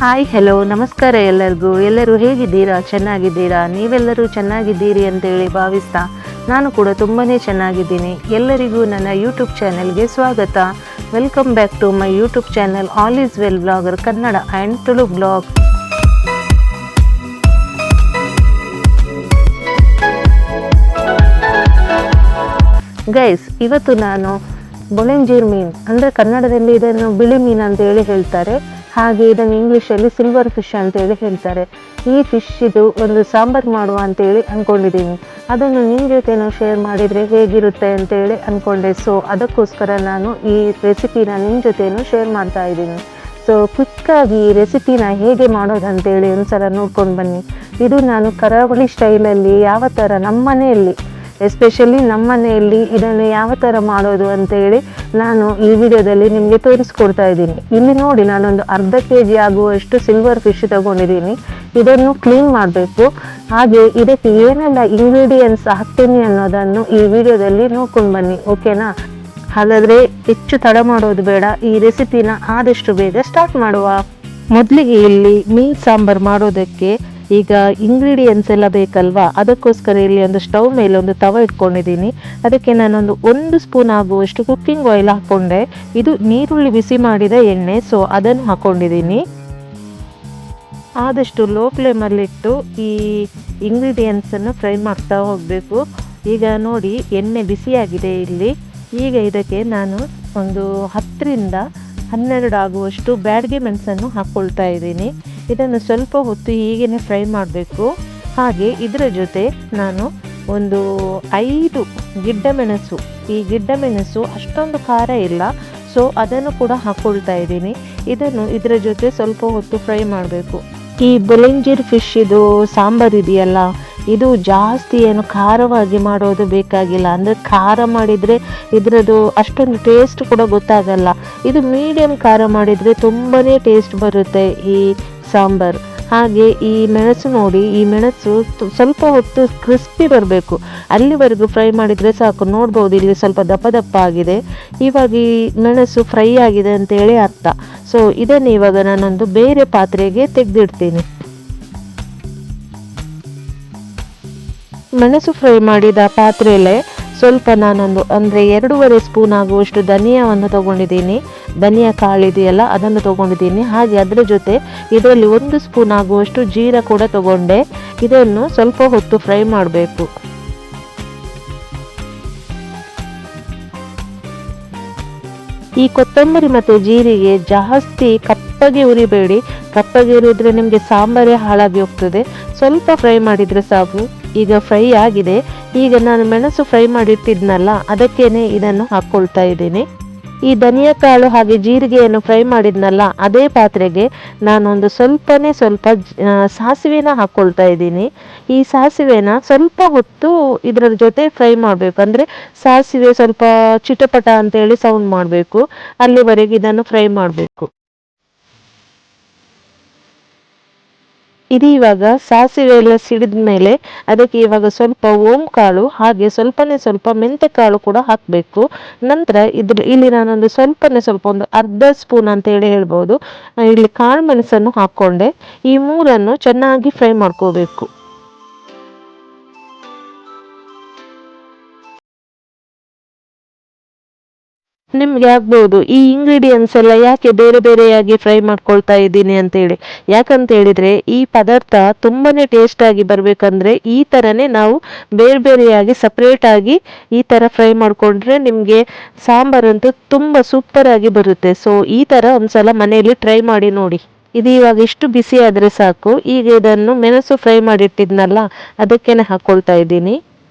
Hi hello ನಮಸ್ಕಾರ ಎಲ್ಲರಿಗೂ. ಎಲ್ಲರೂ ಹೇಗಿದ್ದೀರಾ? ಚೆನ್ನಾಗಿದ್ದೀರಾ? ನೀವೆಲ್ಲರೂ ಚೆನ್ನಾಗಿದ್ದೀರಿ ಅಂತೇಳಿ ಭಾವಿಸ್ತಾ ನಾನು ಕೂಡ ತುಂಬಾ ಚೆನ್ನಾಗಿದ್ದೀನಿ. ಎಲ್ಲರಿಗೂ ನನ್ನ ಯೂಟ್ಯೂಬ್ ಚಾನೆಲ್ಗೆ ಸ್ವಾಗತ. Welcome back to my YouTube channel all is well blogger Kannada and Tulu blog. Guys, ಇವತ್ತು ನಾನು ಬೊಲೆಂಜೀರ್ ಮೀನು ಅಂದರೆ ಕನ್ನಡದಲ್ಲಿ ಇದನ್ನು ಬಿಳಿ ಮೀನು ಅಂತೇಳಿ ಹೇಳ್ತಾರೆ, ಹಾಗೆ ಇದನ್ನು ಇಂಗ್ಲೀಷಲ್ಲಿ ಸಿಲ್ವರ್ ಫಿಶ್ ಅಂತೇಳಿ ಹೇಳ್ತಾರೆ. ಈ ಫಿಶ್ ಇದು ಒಂದು ಸಾಂಬಾರು ಮಾಡುವ ಅಂತೇಳಿ ಅಂದ್ಕೊಂಡಿದ್ದೀನಿ. ಅದನ್ನು ನಿಮ್ಮ ಜೊತೆನೂ ಶೇರ್ ಮಾಡಿದರೆ ಹೇಗಿರುತ್ತೆ ಅಂತೇಳಿ ಅಂದ್ಕೊಂಡೆ. ಸೊ ಅದಕ್ಕೋಸ್ಕರ ನಾನು ಈ ರೆಸಿಪಿನ ನಿಮ್ಮ ಜೊತೆನೂ ಶೇರ್ ಮಾಡ್ತಾ ಇದ್ದೀನಿ. ಸೊ ಕ್ವಿಕ್ಕಾಗಿ ಈ ರೆಸಿಪಿನ ಹೇಗೆ ಮಾಡೋದಂತೇಳಿ ಒಂದ್ಸಲ ನೋಡ್ಕೊಂಡು ಬನ್ನಿ. ಇದು ನಾನು ಕರಾವಳಿ ಸ್ಟೈಲಲ್ಲಿ ಯಾವ ಥರ ನಮ್ಮ ಮನೆಯಲ್ಲಿ ಎಸ್ಪೆಷಲಿ ನಮ್ಮ ಮನೆಯಲ್ಲಿ ಇದನ್ನು ಯಾವ ಥರ ಮಾಡೋದು ಅಂತೇಳಿ ನಾನು ಈ ವಿಡಿಯೋದಲ್ಲಿ ನಿಮಗೆ ತೋರಿಸ್ಕೊಡ್ತಾ ಇದ್ದೀನಿ. ಇಲ್ಲಿ ನೋಡಿ, ನಾನೊಂದು ಅರ್ಧ kg ಆಗುವಷ್ಟು ಸಿಲ್ವರ್ ಫಿಶ್ ತಗೊಂಡಿದ್ದೀನಿ. ಇದನ್ನು ಕ್ಲೀನ್ ಮಾಡಬೇಕು. ಹಾಗೆ ಇದಕ್ಕೆ ಏನೆಲ್ಲ ಇಂಗ್ರೀಡಿಯೆಂಟ್ಸ್ ಹಾಕ್ತೀನಿ ಅನ್ನೋದನ್ನು ಈ ವಿಡಿಯೋದಲ್ಲಿ ನೋಡ್ಕೊಂಡು ಬನ್ನಿ, ಓಕೆನಾ? ಹಾಗಾದರೆ ಹೆಚ್ಚು ತಡ ಮಾಡೋದು ಬೇಡ, ಈ ರೆಸಿಪಿನ ಆದಷ್ಟು ಬೇಗ ಸ್ಟಾರ್ಟ್ ಮಾಡುವ. ಮೊದಲಿಗೆ ಇಲ್ಲಿ ಮೀನು ಸಾಂಬಾರು ಮಾಡೋದಕ್ಕೆ ಈಗ ಇಂಗ್ರೀಡಿಯೆಂಟ್ಸ್ ಎಲ್ಲ ಬೇಕಲ್ವಾ, ಅದಕ್ಕೋಸ್ಕರ ಇಲ್ಲಿ ಒಂದು ಸ್ಟವ್ ಮೇಲೆ ಒಂದು ತವ ಇಟ್ಕೊಂಡಿದ್ದೀನಿ. ಅದಕ್ಕೆ ನಾನೊಂದು 1 ಸ್ಪೂನ್ ಆಗುವಷ್ಟು ಕುಕ್ಕಿಂಗ್ ಆಯಿಲ್ ಹಾಕ್ಕೊಂಡೆ. ಇದು ನೀರುಳ್ಳಿ ಬಿಸಿ ಮಾಡಿದ ಎಣ್ಣೆ, ಸೊ ಅದನ್ನು ಹಾಕ್ಕೊಂಡಿದ್ದೀನಿ. ಆದಷ್ಟು ಲೋ ಫ್ಲೇಮಲ್ಲಿಟ್ಟು ಈ ಇಂಗ್ರೀಡಿಯೆಂಟ್ಸನ್ನು ಫ್ರೈ ಮಾಡ್ತಾ ಹೋಗಬೇಕು. ಈಗ ನೋಡಿ, ಎಣ್ಣೆ ಬಿಸಿಯಾಗಿದೆ ಇಲ್ಲಿ. ಈಗ ಇದಕ್ಕೆ ನಾನು ಒಂದು 10ರಿಂದ 12 ಆಗುವಷ್ಟು ಬ್ಯಾಡಗಿ ಮೆಣಸನ್ನು ಹಾಕ್ಕೊಳ್ತಾ ಇದ್ದೀನಿ. ಇದನ್ನು ಸ್ವಲ್ಪ ಹೊತ್ತು ಹೀಗೇ ಫ್ರೈ ಮಾಡಬೇಕು. ಹಾಗೆ ಇದರ ಜೊತೆ ನಾನು ಒಂದು 5 ಗಿಡ್ಡ ಮೆಣಸು, ಈ ಗಿಡ್ಡ ಮೆಣಸು ಅಷ್ಟೊಂದು ಖಾರ ಇಲ್ಲ, ಸೊ ಅದನ್ನು ಕೂಡ ಹಾಕ್ಕೊಳ್ತಾ ಇದ್ದೀನಿ. ಇದನ್ನು ಇದರ ಜೊತೆ ಸ್ವಲ್ಪ ಹೊತ್ತು ಫ್ರೈ ಮಾಡಬೇಕು. ಈ ಬೊಲೆಂಜೀರ್ ಫಿಶ್ ಇದು ಸಾಂಬಾರು ಇದೆಯಲ್ಲ, ಇದು ಜಾಸ್ತಿ ಏನು ಖಾರವಾಗಿ ಮಾಡೋದು ಬೇಕಾಗಿಲ್ಲ. ಅಂದರೆ ಖಾರ ಮಾಡಿದರೆ ಇದರದ್ದು ಅಷ್ಟೊಂದು ಟೇಸ್ಟ್ ಕೂಡ ಗೊತ್ತಾಗಲ್ಲ. ಇದು ಮೀಡಿಯಮ್ ಖಾರ ಮಾಡಿದರೆ ತುಂಬಾ ಟೇಸ್ಟ್ ಬರುತ್ತೆ ಈ ಸಾಂಬಾರು. ಹಾಗೆ ಈ ಮೆಣಸು ನೋಡಿ, ಈ ಮೆಣಸು ಸ್ವಲ್ಪ ಹೊತ್ತು ಕ್ರಿಸ್ಪಿ ಬರಬೇಕು, ಅಲ್ಲಿವರೆಗೂ ಫ್ರೈ ಮಾಡಿದರೆ ಸಾಕು. ನೋಡ್ಬೋದು ಇಲ್ಲಿ ಸ್ವಲ್ಪ ದಪ್ಪ ದಪ್ಪ ಆಗಿದೆ. ಇವಾಗ ಈ ಮೆಣಸು ಫ್ರೈ ಆಗಿದೆ ಅಂತೇಳಿ ಅರ್ಥ. ಸೊ ಇದನ್ನು ಇವಾಗ ನಾನೊಂದು ಬೇರೆ ಪಾತ್ರೆಗೆ ತೆಗೆದಿಡ್ತೀನಿ. ಮೆಣಸು ಫ್ರೈ ಮಾಡಿದ ಪಾತ್ರೆಯಲ್ಲೇ ಸ್ವಲ್ಪ ನಾನೊಂದು ಅಂದರೆ 2.5 ಸ್ಪೂನ್ ಆಗುವಷ್ಟು ಧನಿಯಾವನ್ನು ತೊಗೊಂಡಿದ್ದೀನಿ. ಧನಿಯಾ ಕಾಳಿದೆಯಲ್ಲ, ಅದನ್ನು ತೊಗೊಂಡಿದ್ದೀನಿ. ಹಾಗೆ ಅದರ ಜೊತೆ ಇದರಲ್ಲಿ 1 ಸ್ಪೂನ್ ಆಗುವಷ್ಟು ಜೀರಾ ಕೂಡ ತೊಗೊಂಡೆ. ಇದನ್ನು ಸ್ವಲ್ಪ ಹೊತ್ತು ಫ್ರೈ ಮಾಡಬೇಕು. ಈ ಕೊತ್ತಂಬರಿ ಮತ್ತು ಜೀರಿಗೆ ಜಾಸ್ತಿ ಕಪ್ಪಗೆ ಉರಿಬೇಡಿ. ಕಪ್ಪಗೆ ಉರಿದ್ರೆ ನಿಮಗೆ ಸಾಂಬಾರೇ ಹಾಳಾಗಿ ಹೋಗ್ತದೆ. ಸ್ವಲ್ಪ ಫ್ರೈ ಮಾಡಿದರೆ ಸಾಕು. ಈಗ ಫ್ರೈ ಆಗಿದೆ. ಈಗ ನಾನು ಮೆಣಸು ಫ್ರೈ ಮಾಡಿಟ್ಟಿದ್ನಲ್ಲ, ಅದಕ್ಕೇನೆ ಇದನ್ನು ಹಾಕ್ಕೊಳ್ತಾ ಇದ್ದೀನಿ. ಈ ಧನಿಯಾ ಕಾಳು ಹಾಗೆ ಜೀರಿಗೆಯನ್ನು ಫ್ರೈ ಮಾಡಿದ್ನಲ್ಲ, ಅದೇ ಪಾತ್ರೆಗೆ ನಾನೊಂದು ಸ್ವಲ್ಪ ಸಾಸಿವೆನ ಹಾಕ್ಕೊಳ್ತಾ ಇದ್ದೀನಿ. ಈ ಸಾಸಿವೆನ ಸ್ವಲ್ಪ ಹೊತ್ತು ಇದರ ಜೊತೆ ಫ್ರೈ ಮಾಡಬೇಕು. ಅಂದರೆ ಸಾಸಿವೆ ಸ್ವಲ್ಪ ಚಿಟಪಟ ಅಂತೇಳಿ ಸೌಂಡ್ ಮಾಡಬೇಕು, ಅಲ್ಲಿವರೆಗೆ ಇದನ್ನು ಫ್ರೈ ಮಾಡಬೇಕು. ಇದು ಇವಾಗ ಸಾಸಿವೆ ಎಲ್ಲ ಸಿಡಿದ ಮೇಲೆ ಅದಕ್ಕೆ ಇವಾಗ ಸ್ವಲ್ಪ ಓಂ ಕಾಳು ಹಾಗೆ ಸ್ವಲ್ಪ ಮೆಂತೆ ಕಾಳು ಕೂಡ ಹಾಕಬೇಕು. ನಂತರ ಇಲ್ಲಿ ನಾನೊಂದು ಸ್ವಲ್ಪ ಒಂದು ಅರ್ಧ ಸ್ಪೂನ್ ಅಂತ ಹೇಳ್ಬೋದು, ಇಲ್ಲಿ ಕಾಳು ಮೆಣಸನ್ನು ಹಾಕ್ಕೊಂಡೆ. ಈ ಮೂರನ್ನು ಚೆನ್ನಾಗಿ ಫ್ರೈ ಮಾಡ್ಕೋಬೇಕು. ನಿಮ್ಗೆ ಆಗ್ಬೋದು ಈ ಇಂಗ್ರೀಡಿಯೆಂಟ್ಸ್ ಎಲ್ಲ ಯಾಕೆ ಬೇರೆ ಬೇರೆಯಾಗಿ ಫ್ರೈ ಮಾಡ್ಕೊಳ್ತಾ ಇದ್ದೀನಿ ಅಂತೇಳಿ. ಯಾಕಂತ ಹೇಳಿದ್ರೆ ಈ ಪದಾರ್ಥ ತುಂಬಾನೇ ಟೇಸ್ಟ್ ಆಗಿ ಬರ್ಬೇಕಂದ್ರೆ ಈ ಥರನೇ ನಾವು ಬೇರೆ ಬೇರೆಯಾಗಿ ಸಪ್ರೇಟ್ ಆಗಿ ಈ ಥರ ಫ್ರೈ ಮಾಡಿಕೊಂಡ್ರೆ ನಿಮಗೆ ಸಾಂಬಾರಂತೂ ತುಂಬ ಸೂಪರ್ ಆಗಿ ಬರುತ್ತೆ. ಸೊ ಈ ಥರ ಒಂದ್ಸಲ ಮನೆಯಲ್ಲಿ ಟ್ರೈ ಮಾಡಿ ನೋಡಿ. ಇದು ಇವಾಗ ಇಷ್ಟು ಬಿಸಿ ಆದರೆ ಸಾಕು. ಈಗ ಇದನ್ನು ಮೆಣಸು ಫ್ರೈ ಮಾಡಿಟ್ಟಿದ್ನಲ್ಲ, ಅದಕ್ಕೇನೆ ಹಾಕ್ಕೊಳ್ತಾ ಇದ್ದೀನಿ.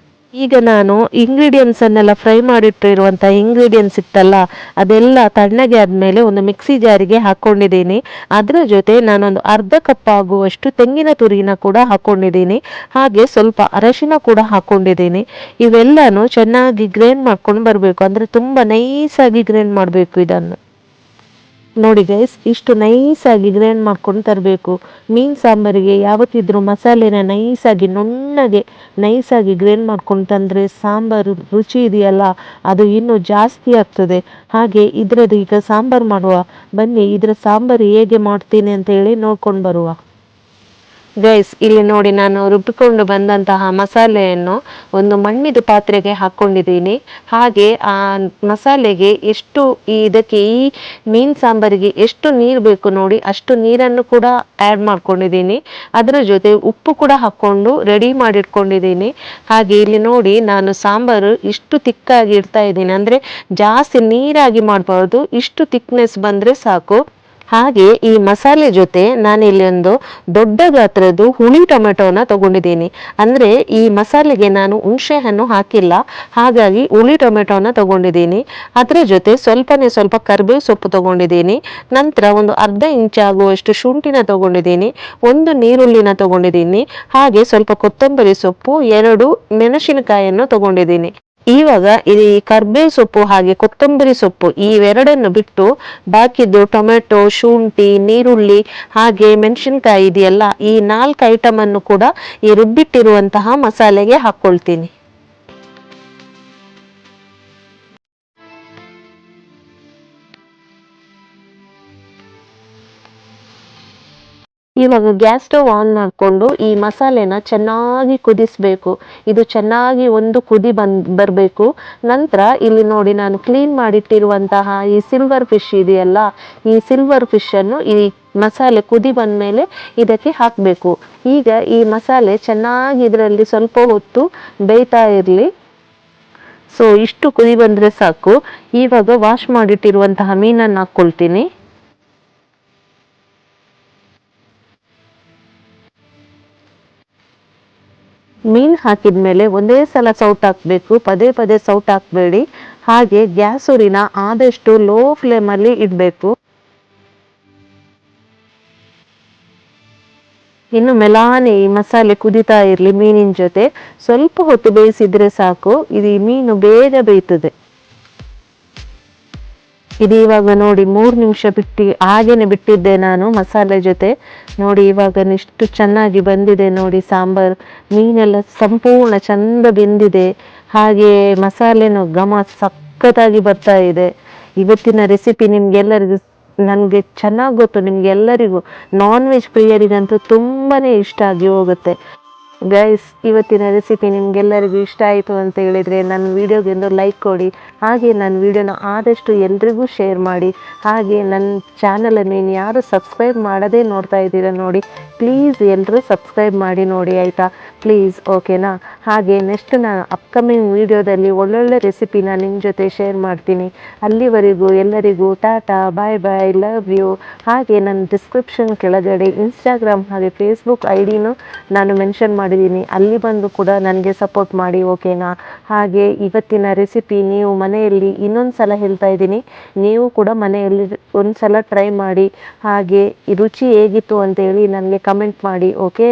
ಈಗ ನಾನು ಇಂಗ್ರೀಡಿಯೆಂಟ್ಸನ್ನೆಲ್ಲ ಫ್ರೈ ಮಾಡಿಟ್ಟಿರುವಂಥ ಇಂಗ್ರೀಡಿಯೆಂಟ್ಸ್ ಇತ್ತಲ್ಲ, ಅದೆಲ್ಲ ತಣ್ಣಗೆ ಆದಮೇಲೆ ಒಂದು ಮಿಕ್ಸಿ ಜಾರಿಗೆ ಹಾಕ್ಕೊಂಡಿದ್ದೀನಿ. ಅದರ ಜೊತೆ ನಾನೊಂದು ಅರ್ಧ ಕಪ್ ಆಗುವಷ್ಟು ತೆಂಗಿನ ತುರಿನ ಕೂಡ ಹಾಕ್ಕೊಂಡಿದ್ದೀನಿ. ಹಾಗೆ ಸ್ವಲ್ಪ ಅರಶಿನ ಕೂಡ ಹಾಕ್ಕೊಂಡಿದ್ದೀನಿ. ಇವೆಲ್ಲನೂ ಚೆನ್ನಾಗಿ ಗ್ರೈಂಡ್ ಮಾಡ್ಕೊಂಡು ಬರಬೇಕು. ಅಂದರೆ ತುಂಬ ನೈಸಾಗಿ ಗ್ರೈಂಡ್ ಮಾಡಬೇಕು ಇದನ್ನು. ನೋಡಿ ಗೈಸ್, ಇಷ್ಟು ನೈಸಾಗಿ ಗ್ರೈಂಡ್ ಮಾಡ್ಕೊಂಡು ತರಬೇಕು. ಮೀನು ಸಾಂಬಾರಿಗೆ ಯಾವತ್ತಿದ್ರೂ ಮಸಾಲೆನ ನುಣ್ಣಗೆ ನೈಸಾಗಿ ಗ್ರೈಂಡ್ ಮಾಡ್ಕೊಂಡು ತಂದರೆ ಸಾಂಬಾರು ರುಚಿ ಇದೆಯಲ್ಲ ಅದು ಇನ್ನೂ ಜಾಸ್ತಿ ಆಗ್ತದೆ. ಹಾಗೆ ಇದ್ರದ್ದು ಈಗ ಸಾಂಬಾರು ಮಾಡುವ, ಬನ್ನಿ ಇದರ ಸಾಂಬಾರು ಹೇಗೆ ಮಾಡ್ತೀನಿ ಅಂತ ಹೇಳಿ ನೋಡ್ಕೊಂಡು ಬರುವ. ಗೈಸ್, ಇಲ್ಲಿ ನೋಡಿ, ನಾನು ರುಬ್ಬಿಕೊಂಡು ಬಂದಂತಹ ಮಸಾಲೆಯನ್ನು ಒಂದು ಮಣ್ಣಿದ ಪಾತ್ರೆಗೆ ಹಾಕ್ಕೊಂಡಿದ್ದೀನಿ. ಹಾಗೆ ಆ ಮಸಾಲೆಗೆ ಈ ಮೀನು ಸಾಂಬಾರಿಗೆ ಎಷ್ಟು ನೀರು ಬೇಕು ನೋಡಿ ಅಷ್ಟು ನೀರನ್ನು ಕೂಡ ಆ್ಯಡ್ ಮಾಡ್ಕೊಂಡಿದ್ದೀನಿ. ಅದರ ಜೊತೆ ಉಪ್ಪು ಕೂಡ ಹಾಕ್ಕೊಂಡು ರೆಡಿ ಮಾಡಿಟ್ಕೊಂಡಿದ್ದೀನಿ. ಹಾಗೆ ಇಲ್ಲಿ ನೋಡಿ, ನಾನು ಸಾಂಬಾರು ಇಷ್ಟು ತಿಕ್ಕಾಗಿ ಇಡ್ತಾ ಇದ್ದೀನಿ, ಅಂದರೆ ಜಾಸ್ತಿ ನೀರಾಗಿ ಮಾಡಬಾರ್ದು, ಇಷ್ಟು ತಿಕ್ನೆಸ್ ಬಂದರೆ ಸಾಕು. ಹಾಗೆ ಈ ಮಸಾಲೆ ಜೊತೆ ನಾನಿಲ್ಲಿ ಒಂದು ದೊಡ್ಡ ಗಾತ್ರದ್ದು ಹುಳಿ ಟೊಮೆಟೊನ ತಗೊಂಡಿದ್ದೀನಿ. ಅಂದರೆ ಈ ಮಸಾಲೆಗೆ ನಾನು ಹುಣಸೆ ಹಣ್ಣು ಹಾಕಿಲ್ಲ, ಹಾಗಾಗಿ ಹುಳಿ ಟೊಮೆಟೊನ ತಗೊಂಡಿದ್ದೀನಿ. ಅದರ ಜೊತೆ ಸ್ವಲ್ಪ ಕರಿಬೇವು ಸೊಪ್ಪು ತಗೊಂಡಿದ್ದೀನಿ. ನಂತರ ಒಂದು ಅರ್ಧ ಇಂಚ್ ಆಗುವಷ್ಟು ಶುಂಠಿನ ತಗೊಂಡಿದ್ದೀನಿ, ಒಂದು ನೀರುಳ್ಳಿನ ತಗೊಂಡಿದ್ದೀನಿ, ಹಾಗೆ ಸ್ವಲ್ಪ ಕೊತ್ತಂಬರಿ ಸೊಪ್ಪು, 2 ಮೆಣಸಿನಕಾಯಿಯನ್ನು ತಗೊಂಡಿದ್ದೀನಿ. ಇವಾಗ ಈ ಕರ್ಬೇವು ಸೊಪ್ಪು ಹಾಗೆ ಕೊತ್ತಂಬರಿ ಸೊಪ್ಪು ಇವೆರಡನ್ನು ಬಿಟ್ಟು ಬಾಕಿದ್ದು ಟೊಮೆಟೊ, ಶುಂಠಿ, ನೀರುಳ್ಳಿ ಹಾಗೆ ಮೆಣಸಿನಕಾಯಿ ಇದೆಯಲ್ಲ, ಈ 4 ಐಟಮ್ ಅನ್ನು ಕೂಡ ಈ ರುಬ್ಬಿಟ್ಟಿರುವಂತಹ ಮಸಾಲೆಗೆ ಹಾಕ್ಕೊಳ್ತೀನಿ. ಇವಾಗ ಗ್ಯಾಸ್ ಸ್ಟವ್ ಆನ್ ಮಾಡಿಕೊಂಡು ಈ ಮಸಾಲೆನ ಚೆನ್ನಾಗಿ ಕುದಿಸ್ಬೇಕು. ಇದು ಚೆನ್ನಾಗಿ ಒಂದು ಕುದಿ ಬರಬೇಕು. ನಂತರ ಇಲ್ಲಿ ನೋಡಿ, ನಾನು ಕ್ಲೀನ್ ಮಾಡಿಟ್ಟಿರುವಂತಹ ಈ ಸಿಲ್ವರ್ ಫಿಶ್ ಇದೆಯಲ್ಲ, ಈ ಸಿಲ್ವರ್ ಫಿಶನ್ನು ಈ ಮಸಾಲೆ ಕುದಿ ಬಂದಮೇಲೆ ಇದಕ್ಕೆ ಹಾಕಬೇಕು. ಈಗ ಈ ಮಸಾಲೆ ಚೆನ್ನಾಗಿ ಇದರಲ್ಲಿ ಸ್ವಲ್ಪ ಹೊತ್ತು ಬೇಯ್ತಾ ಇರಲಿ. ಸೊ ಇಷ್ಟು ಕುದಿ ಬಂದರೆ ಸಾಕು. ಇವಾಗ ವಾಶ್ ಮಾಡಿಟ್ಟಿರುವಂತಹ ಮೀನನ್ನು ಹಾಕ್ಕೊಳ್ತೀನಿ. ಮೀನು ಹಾಕಿದ್ಮೇಲೆ ಒಂದೇ ಸಲ ಸೌಟ್ ಹಾಕಬೇಕು, ಪದೇ ಪದೇ ಸೌಟ್ ಹಾಕಬೇಡಿ. ಹಾಗೆ ಗ್ಯಾಸ್ ಉರಿನ ಆದಷ್ಟು ಲೋ ಫ್ಲೇಮಲ್ಲಿ ಇಡಬೇಕು. ಇನ್ನು ಮೆಲಾನೆ ಈ ಮಸಾಲೆ ಕುದಿತಾ ಇರಲಿ ಮೀನಿನ ಜೊತೆ. ಸ್ವಲ್ಪ ಹೊತ್ತು ಬೇಯಿಸಿದ್ರೆ ಸಾಕು, ಇದು ಈ ಮೀನು ಬೇಗ ಬೇಯ್ತದೆ. ಇದು ಇವಾಗ ನೋಡಿ 3 ನಿಮಿಷ ಹಾಗೇನೆ ಬಿಟ್ಟಿದ್ದೆ ನಾನು ಮಸಾಲೆ ಜೊತೆ. ನೋಡಿ ಇವಾಗ ಎಷ್ಟು ಚೆನ್ನಾಗಿ ಬಂದಿದೆ ನೋಡಿ ಸಾಂಬಾರು. ಮೀನೆಲ್ಲ ಸಂಪೂರ್ಣ ಚಂದ ಬೆಂದಿದೆ, ಹಾಗೆ ಮಸಾಲೆನೂ ಘಮ ಸಖತ್ತಾಗಿ ಬರ್ತಾ ಇದೆ. ಇವತ್ತಿನ ರೆಸಿಪಿ ನಿಮ್ಗೆಲ್ಲರಿಗೂ, ನನಗೆ ಚೆನ್ನಾಗಿ ಗೊತ್ತು ನಿಮ್ಗೆಲ್ಲರಿಗೂ, ನಾನ್ ವೆಜ್ ಪ್ರಿಯರಿಗಂತೂ ತುಂಬಾನೇ ಇಷ್ಟ ಆಗಿ ಹೋಗುತ್ತೆ. ಗೈಸ್, ಇವತ್ತಿನ ರೆಸಿಪಿ ನಿಮ್ಗೆಲ್ಲರಿಗೂ ಇಷ್ಟ ಆಯಿತು ಅಂತ ಹೇಳಿದರೆ ನನ್ನ ವಿಡಿಯೋಗೆ ಒಂದು ಲೈಕ್ ಕೊಡಿ. ಹಾಗೆ ನನ್ನ ವಿಡಿಯೋನ ಆದಷ್ಟು ಎಲ್ರಿಗೂ ಶೇರ್ ಮಾಡಿ. ಹಾಗೆ ನನ್ನ ಚಾನಲನ್ನು ಇನ್ನು ಯಾರು ಸಬ್ಸ್ಕ್ರೈಬ್ ಮಾಡದೇ ನೋಡ್ತಾ ಇದ್ದೀರಾ ನೋಡಿ, ಪ್ಲೀಸ್ ಎಲ್ಲರೂ ಸಬ್ಸ್ಕ್ರೈಬ್ ಮಾಡಿ ನೋಡಿ, ಆಯಿತಾ? ಪ್ಲೀಸ್, ಓಕೆನಾ? ಹಾಗೆ ನೆಕ್ಸ್ಟ್ ನಾನು ಅಪ್ಕಮಿಂಗ್ ವಿಡಿಯೋದಲ್ಲಿ ಒಳ್ಳೊಳ್ಳೆ ರೆಸಿಪಿನ ನಿಮ್ಮ ಜೊತೆ ಶೇರ್ ಮಾಡ್ತೀನಿ. ಅಲ್ಲಿವರೆಗೂ ಎಲ್ಲರಿಗೂ ಟಾಟಾ, ಬಾಯ್ ಬಾಯ್, ಲವ್ ಯು. ಹಾಗೆ ನನ್ನ ಡಿಸ್ಕ್ರಿಪ್ಷನ್ ಕೆಳಗಡೆ ಇನ್ಸ್ಟಾಗ್ರಾಮ್ ಹಾಗೆ ಫೇಸ್ಬುಕ್ ಐಡಿನೂ ನಾನು ಮೆನ್ಷನ್ ಮಾಡಿದ್ದೀನಿ, ಅಲ್ಲಿ ಬಂದು ಕೂಡ ನನಗೆ ಸಪೋರ್ಟ್ ಮಾಡಿ, ಓಕೆನಾ? ಹಾಗೆ ಇವತ್ತಿನ ರೆಸಿಪಿ ನೀವು ಮನೆಯಲ್ಲಿ ಇನ್ನೊಂದು ಸಲ ಹೇಳ್ತಾ ಇದ್ದೀನಿ, ನೀವು ಕೂಡ ಮನೆಯಲ್ಲಿ ಒಂದು ಸಲ ಟ್ರೈ ಮಾಡಿ. ಹಾಗೆ ರುಚಿ ಹೇಗಿತ್ತು ಅಂತೇಳಿ ನನಗೆ ಕಮೆಂಟ್ ಮಾಡಿ, ಓಕೆ?